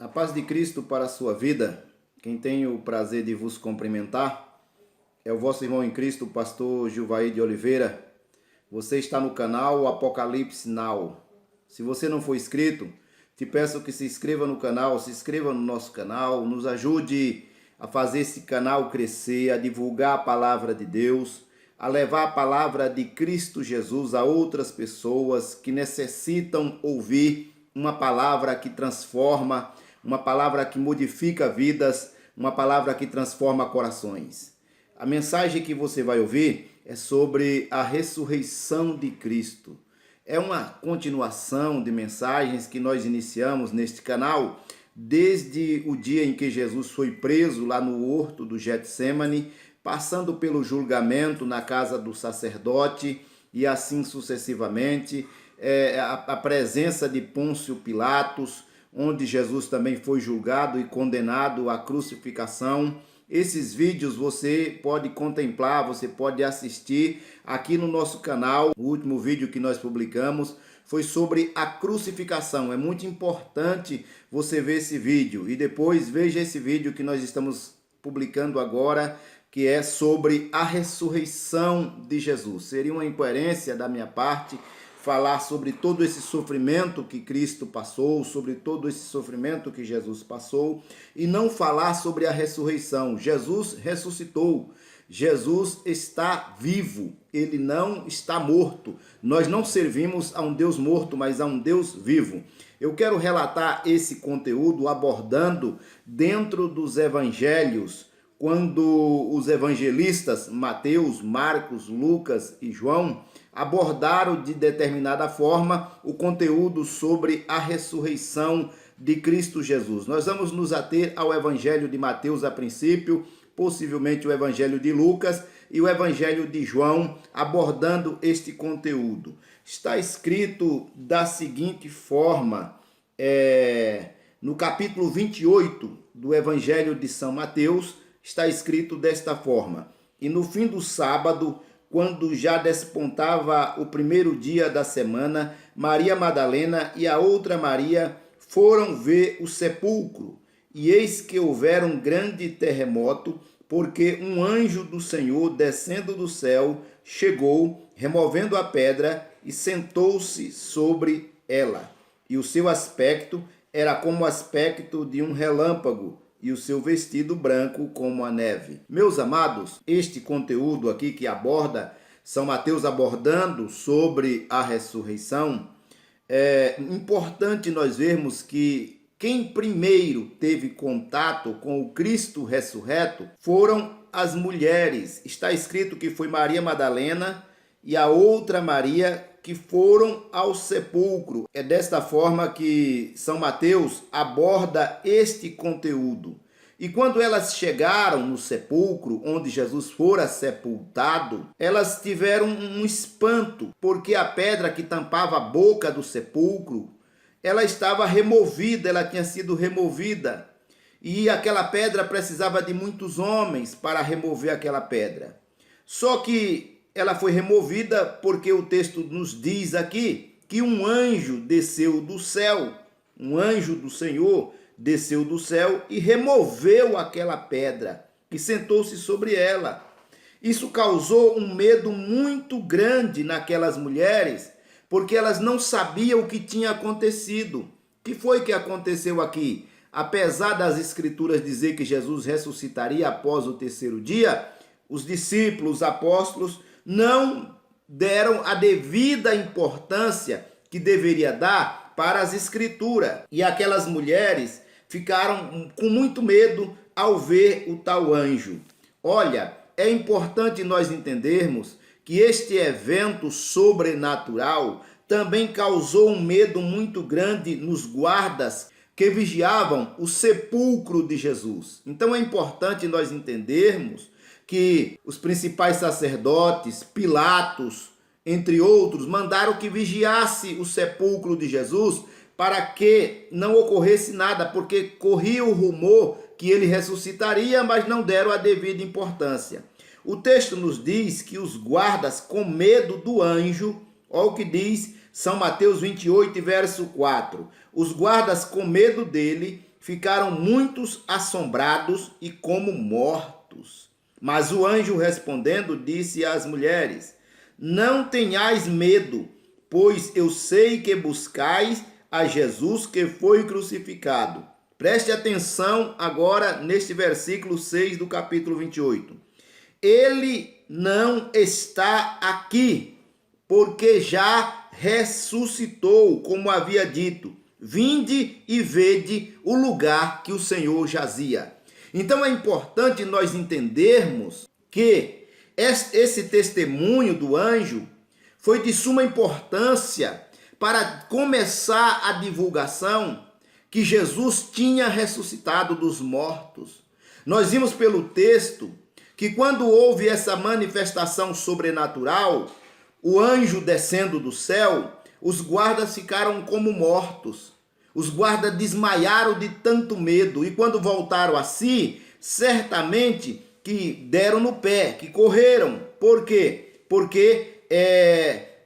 A paz de Cristo para a sua vida. Quem tem o prazer de vos cumprimentar é o vosso irmão em Cristo, o pastor Gilvaí de Oliveira. Você está no canal Apocalipse Now. Se você não for inscrito, te peço que se inscreva no canal, se inscreva no nosso canal, nos ajude a fazer esse canal crescer, a divulgar a palavra de Deus, a levar a palavra de Cristo Jesus a outras pessoas que necessitam ouvir uma palavra que transforma, uma palavra que modifica vidas, uma palavra que transforma corações. A mensagem que você vai ouvir é sobre a ressurreição de Cristo. É uma continuação de mensagens que nós iniciamos neste canal desde o dia em que Jesus foi preso lá no horto do Getsemane, passando pelo julgamento na casa do sacerdote e assim sucessivamente, a presença de Pôncio Pilatos, onde Jesus também foi julgado e condenado à crucificação. Esses vídeos você pode contemplar, você pode assistir aqui no nosso canal. O último vídeo que nós publicamos foi sobre a crucificação. É muito importante você ver esse vídeo e depois veja esse vídeo que nós estamos publicando agora, que é sobre a ressurreição de Jesus. Seria uma incoerência da minha parte falar sobre todo esse sofrimento que Cristo passou, sobre todo esse sofrimento que Jesus passou, e não falar sobre a ressurreição. Jesus ressuscitou, Jesus está vivo, ele não está morto. Nós não servimos a um Deus morto, mas a um Deus vivo. Eu quero relatar esse conteúdo abordando dentro dos evangelhos, quando os evangelistas Mateus, Marcos, Lucas e João abordaram de determinada forma o conteúdo sobre a ressurreição de Cristo Jesus. Nós vamos nos ater ao evangelho de Mateus a princípio, possivelmente o evangelho de Lucas e o evangelho de João, abordando este conteúdo. Está escrito da seguinte forma, no capítulo 28 do evangelho de São Mateus, está escrito desta forma: e no fim do sábado, quando já despontava o primeiro dia da semana, Maria Madalena e a outra Maria foram ver o sepulcro. E eis que houvera um grande terremoto, porque um anjo do Senhor, descendo do céu, chegou, removendo a pedra, e sentou-se sobre ela. E o seu aspecto era como o aspecto de um relâmpago, e o seu vestido branco como a neve. Meus amados, este conteúdo aqui que aborda, São Mateus abordando sobre a ressurreição, é importante nós vermos que quem primeiro teve contato com o Cristo ressurreto foram as mulheres. Está escrito que foi Maria Madalena e a outra Maria que foram ao sepulcro. É desta forma que São Mateus aborda este conteúdo. E quando elas chegaram no sepulcro, onde Jesus fora sepultado, elas tiveram um espanto, porque a pedra que tampava a boca do sepulcro, ela estava removida, ela tinha sido removida. E aquela pedra precisava de muitos homens para remover aquela pedra. Só que ela foi removida porque o texto nos diz aqui que um anjo desceu do céu, um anjo do Senhor desceu do céu e removeu aquela pedra e sentou-se sobre ela. Isso causou um medo muito grande naquelas mulheres, porque elas não sabiam o que tinha acontecido. O que foi que aconteceu aqui? Apesar das escrituras dizer que Jesus ressuscitaria após o terceiro dia, os discípulos, os apóstolos, não deram a devida importância que deveria dar para as escrituras. E aquelas mulheres ficaram com muito medo ao ver o tal anjo. Olha, é importante nós entendermos que este evento sobrenatural também causou um medo muito grande nos guardas que vigiavam o sepulcro de Jesus. Então é importante nós entendermos que os principais sacerdotes, Pilatos, entre outros, mandaram que vigiasse o sepulcro de Jesus para que não ocorresse nada, porque corria o rumor que ele ressuscitaria, mas não deram a devida importância. O texto nos diz que os guardas, com medo do anjo, olha o que diz São Mateus 28, verso 4, os guardas, com medo dele, ficaram muitos assombrados e como mortos. Mas o anjo respondendo disse às mulheres: não tenhais medo, pois eu sei que buscais a Jesus que foi crucificado. Preste atenção agora neste versículo 6 do capítulo 28. Ele não está aqui, porque já ressuscitou, como havia dito. Vinde e vede o lugar que o Senhor jazia. Então é importante nós entendermos que esse testemunho do anjo foi de suma importância para começar a divulgação que Jesus tinha ressuscitado dos mortos. Nós vimos pelo texto que quando houve essa manifestação sobrenatural, o anjo descendo do céu, os guardas ficaram como mortos. Os guardas desmaiaram de tanto medo e quando voltaram a si, certamente que deram no pé, que correram. Por quê? Porque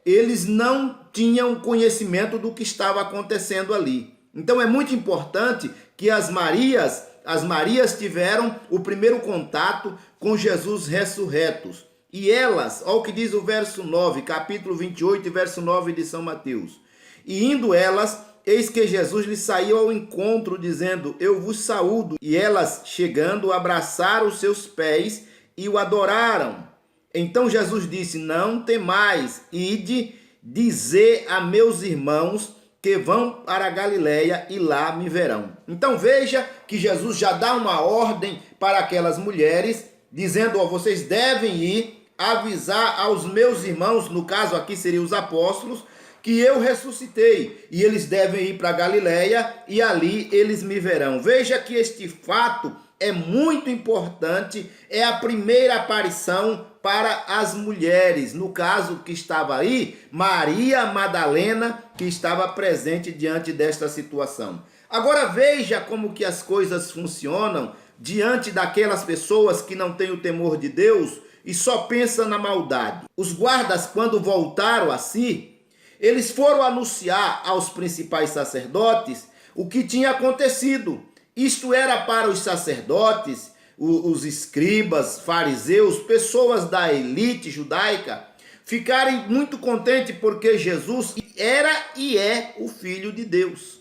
eles não tinham conhecimento do que estava acontecendo ali. Então é muito importante que as Marias tiveram o primeiro contato com Jesus ressurretos. E elas, olha o que diz o verso 9, capítulo 28, verso 9 de São Mateus. E indo elas, eis que Jesus lhes saiu ao encontro, dizendo: eu vos saúdo. E elas, chegando, abraçaram os seus pés e o adoraram. Então Jesus disse: não temais, ide dizer a meus irmãos que vão para a Galileia e lá me verão. Então veja que Jesus já dá uma ordem para aquelas mulheres, dizendo: vocês devem ir avisar aos meus irmãos, no caso aqui seriam os apóstolos, que eu ressuscitei, e eles devem ir para a Galileia e ali eles me verão. Veja que este fato é muito importante, é a primeira aparição para as mulheres, no caso que estava aí, Maria Madalena, que estava presente diante desta situação. Agora veja como que as coisas funcionam diante daquelas pessoas que não têm o temor de Deus e só pensam na maldade. Os guardas, quando voltaram a si, eles foram anunciar aos principais sacerdotes o que tinha acontecido. Isto era para os sacerdotes, os escribas, fariseus, pessoas da elite judaica, ficarem muito contentes porque Jesus era e é o Filho de Deus.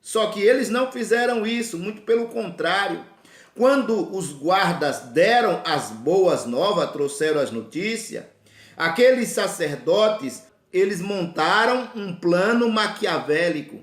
Só que eles não fizeram isso, muito pelo contrário. Quando os guardas deram as boas novas, trouxeram as notícias, aqueles sacerdotes, eles montaram um plano maquiavélico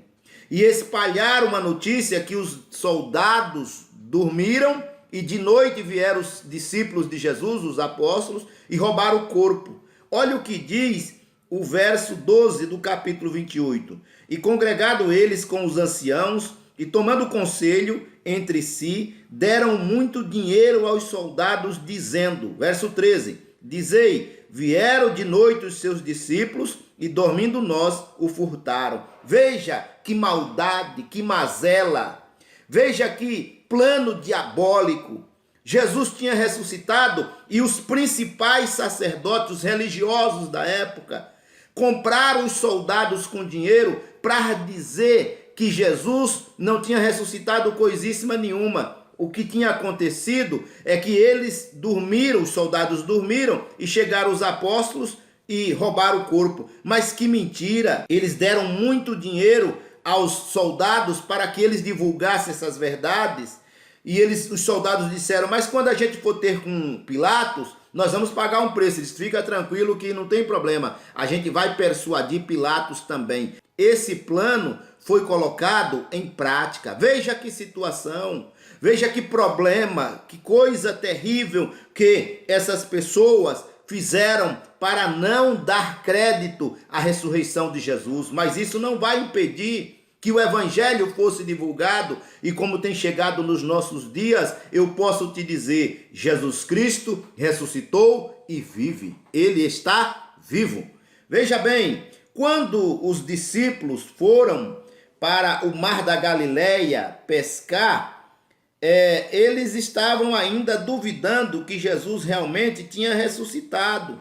e espalharam uma notícia que os soldados dormiram e de noite vieram os discípulos de Jesus, os apóstolos, e roubaram o corpo. Olha o que diz o verso 12 do capítulo 28. E congregado eles com os anciãos, e tomando conselho entre si, deram muito dinheiro aos soldados, dizendo, verso 13, dizei, vieram de noite os seus discípulos, e dormindo nós o furtaram. Veja que maldade, que mazela, veja que plano diabólico. Jesus tinha ressuscitado e os principais sacerdotes, os religiosos da época, compraram os soldados com dinheiro para dizer que Jesus não tinha ressuscitado coisíssima nenhuma. O que tinha acontecido é que eles dormiram, os soldados dormiram e chegaram os apóstolos e roubaram o corpo. Mas que mentira! Eles deram muito dinheiro aos soldados para que eles divulgassem essas verdades. E os soldados disseram, mas quando a gente for ter com Pilatos, nós vamos pagar um preço. Eles fica tranquilo que não tem problema. A gente vai persuadir Pilatos também. Esse plano foi colocado em prática. Veja que situação, veja que problema, que coisa terrível que essas pessoas fizeram para não dar crédito à ressurreição de Jesus. Mas isso não vai impedir que o evangelho fosse divulgado, e como tem chegado nos nossos dias, eu posso te dizer, Jesus Cristo ressuscitou e vive. Ele está vivo. Veja bem, quando os discípulos foram para o mar da Galileia pescar, eles estavam ainda duvidando que Jesus realmente tinha ressuscitado.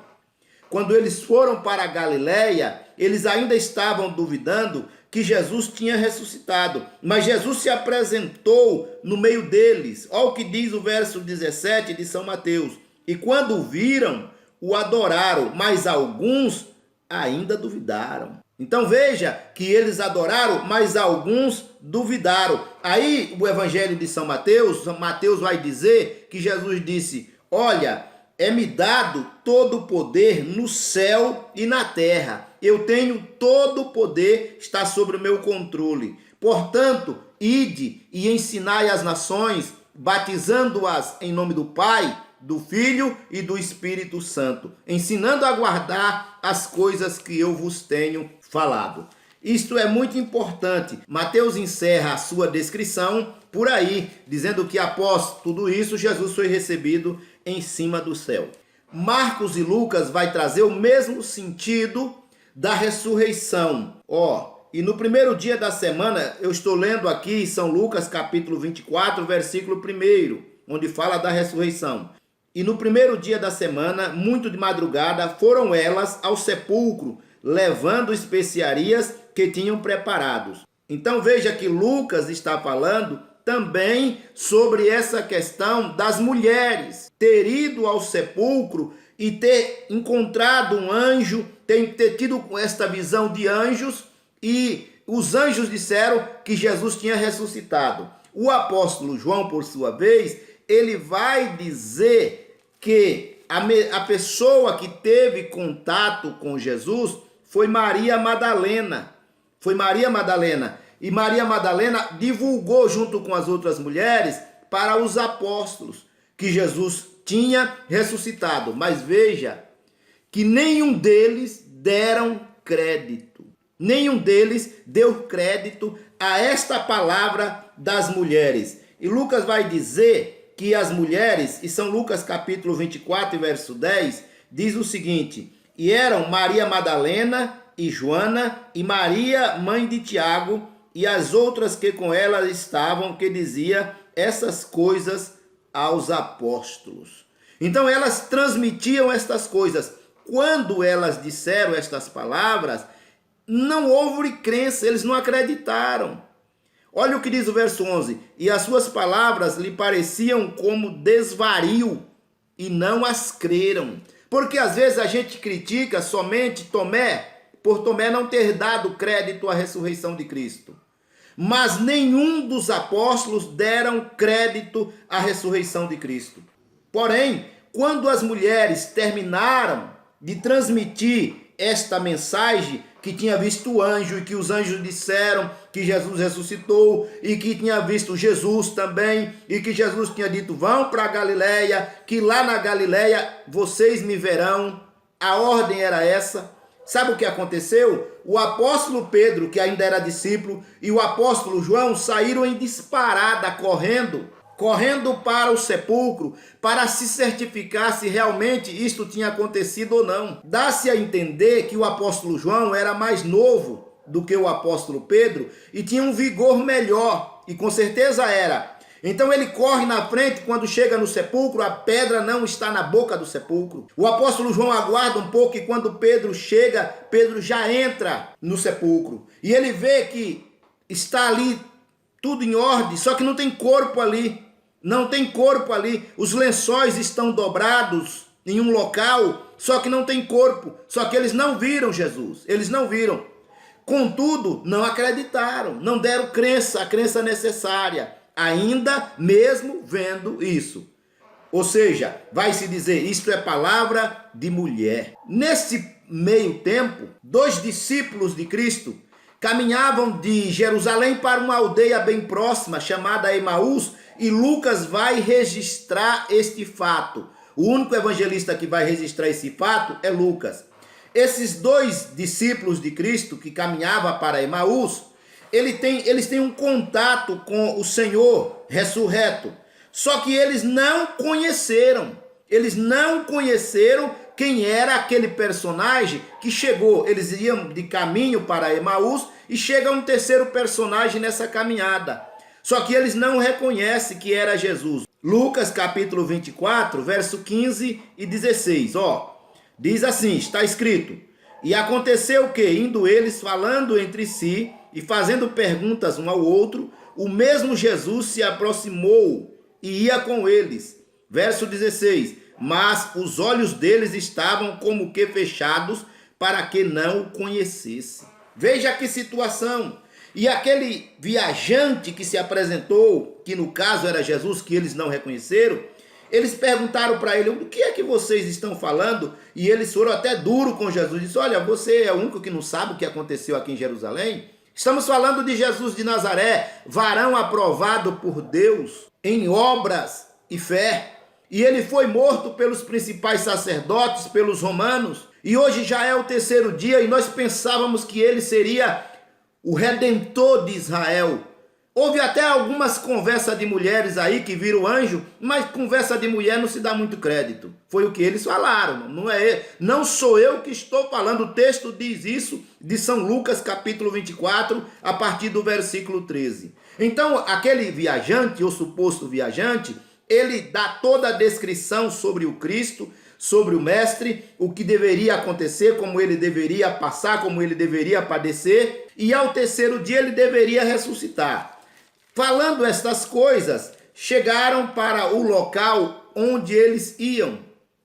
Quando eles foram para a Galileia, eles ainda estavam duvidando que Jesus tinha ressuscitado, mas Jesus se apresentou no meio deles. Olha o que diz o verso 17 de São Mateus. E quando o viram, o adoraram, mas alguns ainda duvidaram. Então veja que eles adoraram, mas alguns duvidaram. Aí o evangelho de São Mateus vai dizer que Jesus disse: olha, é-me dado todo o poder no céu e na terra. Eu tenho todo o poder, está sobre o meu controle. Portanto, ide e ensinai as nações, batizando-as em nome do Pai, do Filho e do Espírito Santo, ensinando a guardar as coisas que eu vos tenho falado. Isto é muito importante. Mateus encerra a sua descrição por aí, dizendo que após tudo isso, Jesus foi recebido em cima do céu. Marcos e Lucas vai trazer o mesmo sentido da ressurreição. E no primeiro dia da semana, eu estou lendo aqui São Lucas capítulo 24, versículo 1, onde fala da ressurreição. E no primeiro dia da semana, muito de madrugada, foram elas ao sepulcro, levando especiarias que tinham preparados. Então veja que Lucas está falando também sobre essa questão das mulheres ter ido ao sepulcro e ter encontrado um anjo, ter tido esta visão de anjos, e os anjos disseram que Jesus tinha ressuscitado. O apóstolo João, por sua vez, ele vai dizer que a pessoa que teve contato com Jesus foi Maria Madalena. Foi Maria Madalena. E Maria Madalena divulgou junto com as outras mulheres para os apóstolos que Jesus tinha ressuscitado. Mas veja que nenhum deles deram crédito. Nenhum deles deu crédito a esta palavra das mulheres. E Lucas vai dizer que as mulheres, e São Lucas capítulo 24, verso 10, diz o seguinte: e eram Maria Madalena e Joana e Maria, mãe de Tiago, e as outras que com ela estavam, que dizia essas coisas aos apóstolos. Então elas transmitiam estas coisas. Quando elas disseram estas palavras, não houve crença, eles não acreditaram. Olha o que diz o verso 11: e as suas palavras lhe pareciam como desvario, e não as creram. Porque às vezes a gente critica somente Tomé, por Tomé não ter dado crédito à ressurreição de Cristo. Mas nenhum dos apóstolos deram crédito à ressurreição de Cristo. Porém, quando as mulheres terminaram de transmitir esta mensagem, que tinha visto o anjo e que os anjos disseram que Jesus ressuscitou e que tinha visto Jesus também e que Jesus tinha dito: vão para a Galileia, que lá na Galileia vocês me verão. A ordem era essa. Sabe o que aconteceu? O apóstolo Pedro, que ainda era discípulo, e o apóstolo João saíram em disparada, correndo para o sepulcro, para se certificar se realmente isto tinha acontecido ou não. Dá-se a entender que o apóstolo João era mais novo do que o apóstolo Pedro e tinha um vigor melhor, e com certeza era. Então ele corre na frente. Quando chega no sepulcro, a pedra não está na boca do sepulcro. O apóstolo João aguarda um pouco, e quando Pedro chega, Pedro já entra no sepulcro. E ele vê que está ali tudo em ordem, só que não tem corpo ali. Não tem corpo ali. Os lençóis estão dobrados em um local, só que não tem corpo. Só que eles não viram Jesus. Eles não viram. Contudo, não acreditaram, não deram crença, a crença necessária, ainda mesmo vendo isso. Ou seja, vai se dizer, isto é palavra de mulher. Nesse meio tempo, 2 discípulos de Cristo caminhavam de Jerusalém para uma aldeia bem próxima, chamada Emaús, e Lucas vai registrar este fato. O único evangelista que vai registrar esse fato é Lucas. Esses 2 discípulos de Cristo que caminhavam para Emaús, eles têm um contato com o Senhor ressurreto. Só que eles não conheceram. Eles não conheceram quem era aquele personagem que chegou. Eles iam de caminho para Emaús e chega um terceiro personagem nessa caminhada. Só que eles não reconhecem que era Jesus. Lucas capítulo 24, verso 15 e 16. Diz assim, está escrito: e aconteceu que, indo eles falando entre si, e fazendo perguntas um ao outro, o mesmo Jesus se aproximou e ia com eles. Verso 16: mas os olhos deles estavam como que fechados, para que não o conhecesse. Veja que situação. E aquele viajante que se apresentou, que no caso era Jesus, que eles não reconheceram, eles perguntaram para ele: o que é que vocês estão falando? E eles foram até duro com Jesus. Disse: olha, você é o único que não sabe o que aconteceu aqui em Jerusalém? Estamos falando de Jesus de Nazaré, varão aprovado por Deus em obras e fé. E ele foi morto pelos principais sacerdotes, pelos romanos. E hoje já é o terceiro dia e nós pensávamos que ele seria o Redentor de Israel. Houve até algumas conversas de mulheres aí que viram anjo, mas conversa de mulher não se dá muito crédito. Foi o que eles falaram, não sou eu que estou falando. O texto diz isso de São Lucas capítulo 24, a partir do versículo 13. Então aquele viajante, ou suposto viajante, ele dá toda a descrição sobre o Cristo, sobre o Mestre, o que deveria acontecer, como ele deveria passar, como ele deveria padecer, e ao terceiro dia ele deveria ressuscitar. Falando estas coisas, chegaram para o local onde eles iam,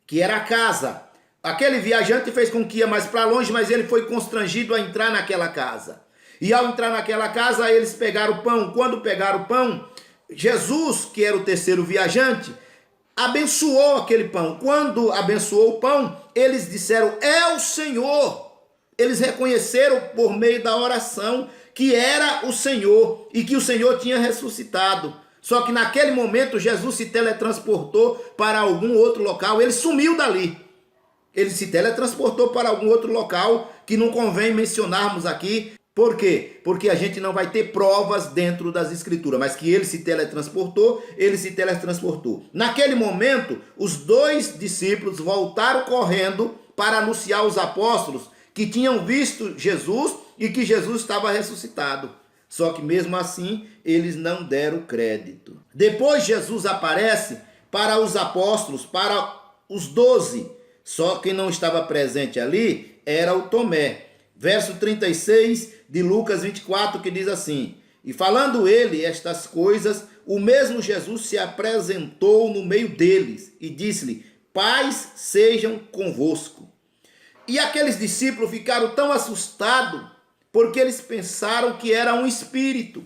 que era a casa. Aquele viajante fez com que ia mais para longe, mas ele foi constrangido a entrar naquela casa. E ao entrar naquela casa, eles pegaram o pão. Quando pegaram o pão, Jesus, que era o terceiro viajante, abençoou aquele pão. Quando abençoou o pão, eles disseram: é o Senhor. Eles reconheceram por meio da oração que era o Senhor e que o Senhor tinha ressuscitado. Só que naquele momento Jesus se teletransportou para algum outro local. Ele sumiu dali. Ele se teletransportou para algum outro local que não convém mencionarmos aqui. Por quê? Porque a gente não vai ter provas dentro das escrituras, mas que ele se teletransportou, ele se teletransportou. Naquele momento, os dois discípulos voltaram correndo para anunciar aos apóstolos que tinham visto Jesus e que Jesus estava ressuscitado. Só que mesmo assim, eles não deram crédito. Depois Jesus aparece para os apóstolos, para os 12. Só quem não estava presente ali era o Tomé. Verso 36 de Lucas 24, que diz assim: e falando ele estas coisas, o mesmo Jesus se apresentou no meio deles e disse-lhe: paz sejam convosco. E aqueles discípulos ficaram tão assustados, porque eles pensaram que era um espírito.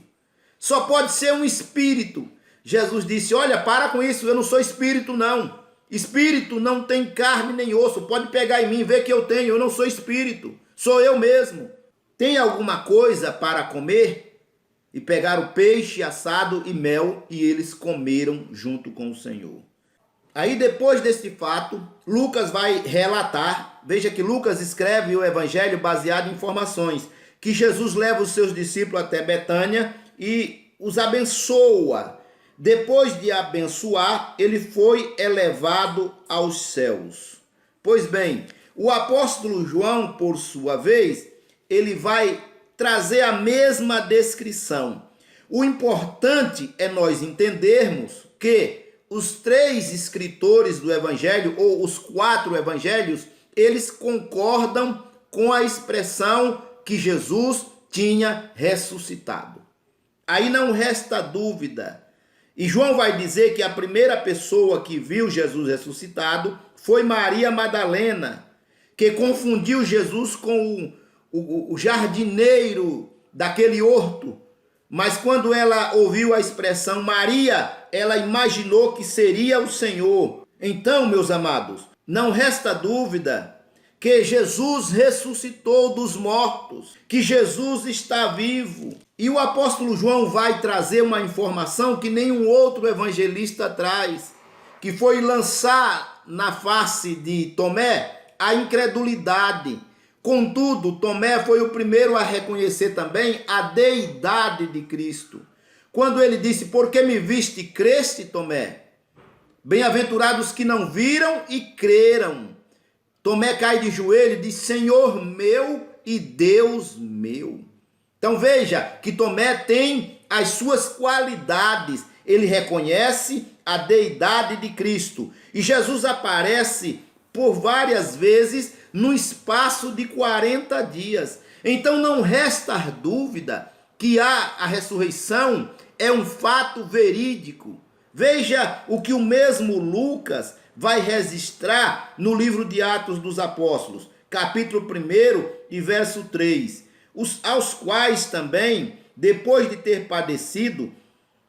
Só pode ser um espírito. Jesus disse: olha, para com isso, eu não sou espírito não. Espírito não tem carne nem osso. Pode pegar em mim, ver que eu tenho. Eu não sou espírito, sou eu mesmo. Tem alguma coisa para comer? E pegaram peixe assado e mel, e eles comeram junto com o Senhor. Aí depois desse fato, Lucas vai relatar, veja que Lucas escreve o evangelho baseado em informações, que Jesus leva os seus discípulos até Betânia e os abençoa. Depois de abençoar, ele foi elevado aos céus. Pois bem, o apóstolo João, por sua vez, ele vai trazer a mesma descrição. O importante é nós entendermos que os 3 escritores do evangelho, ou os 4 evangelhos, eles concordam com a expressão que Jesus tinha ressuscitado. Aí não resta dúvida. E João vai dizer que a primeira pessoa que viu Jesus ressuscitado foi Maria Madalena, que confundiu Jesus com o jardineiro daquele horto. Mas quando ela ouviu a expressão Maria, ela imaginou que seria o Senhor. Então, meus amados, não resta dúvida que Jesus ressuscitou dos mortos, que Jesus está vivo. E o apóstolo João vai trazer uma informação que nenhum outro evangelista traz, que foi lançar na face de Tomé a incredulidade. Contudo, Tomé foi o primeiro a reconhecer também a deidade de Cristo. Quando ele disse: por que me viste, creste, Tomé? Bem-aventurados que não viram e creram. Tomé cai de joelho e diz: Senhor meu e Deus meu. Então veja que Tomé tem as suas qualidades. Ele reconhece a deidade de Cristo. E Jesus aparece por várias vezes no espaço de 40 dias. Então não resta dúvida que há a ressurreição é um fato verídico. Veja o que o mesmo Lucas vai registrar no livro de Atos dos Apóstolos, capítulo 1 e verso 3, aos quais também, depois de ter padecido,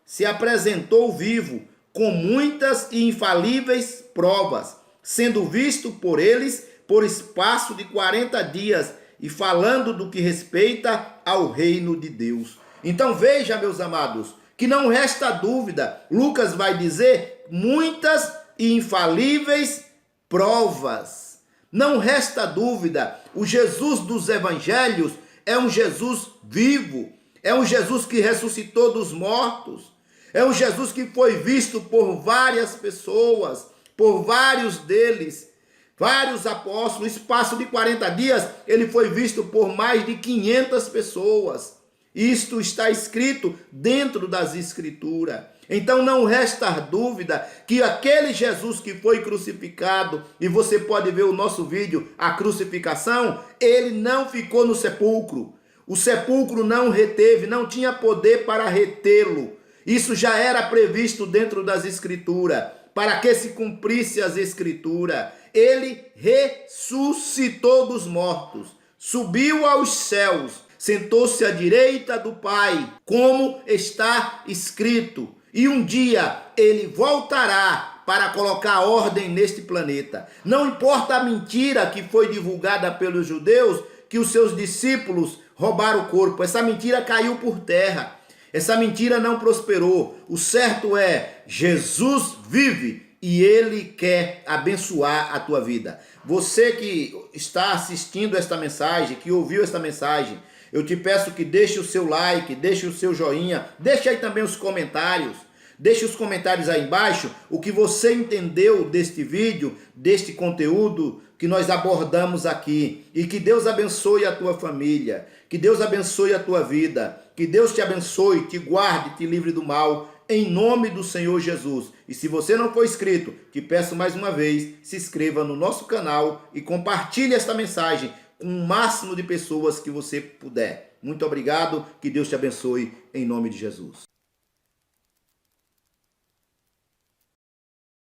se apresentou vivo, com muitas e infalíveis provas, sendo visto por eles por espaço de 40 dias, e falando do que respeita ao reino de Deus. Então veja, meus amados, que não resta dúvida, Lucas vai dizer muitas e infalíveis provas. Não resta dúvida, o Jesus dos evangelhos é um Jesus vivo, é um Jesus que ressuscitou dos mortos, é um Jesus que foi visto por várias pessoas, por vários deles, vários apóstolos. No espaço de 40 dias, ele foi visto por mais de 500 pessoas. Isto está escrito dentro das Escrituras. Então não resta dúvida que aquele Jesus que foi crucificado, e você pode ver o nosso vídeo, a crucificação, ele não ficou no sepulcro. O sepulcro não reteve, não tinha poder para retê-lo. Isso já era previsto dentro das Escrituras, para que se cumprisse as Escrituras. Ele ressuscitou dos mortos, subiu aos céus, sentou-se à direita do Pai, como está escrito. E um dia ele voltará para colocar ordem neste planeta. Não importa a mentira que foi divulgada pelos judeus, que os seus discípulos roubaram o corpo. Essa mentira caiu por terra. Essa mentira não prosperou. O certo é, Jesus vive e ele quer abençoar a tua vida. Você que está assistindo esta mensagem, que ouviu esta mensagem, eu te peço que deixe o seu like, deixe o seu joinha, deixe aí também os comentários. Deixe os comentários aí embaixo o que você entendeu deste vídeo, deste conteúdo que nós abordamos aqui. E que Deus abençoe a tua família, que Deus abençoe a tua vida, que Deus te abençoe, te guarde, te livre do mal, em nome do Senhor Jesus. E se você não for inscrito, te peço mais uma vez, se inscreva no nosso canal e compartilhe esta mensagem com o máximo de pessoas que você puder. Muito obrigado, que Deus te abençoe, em nome de Jesus.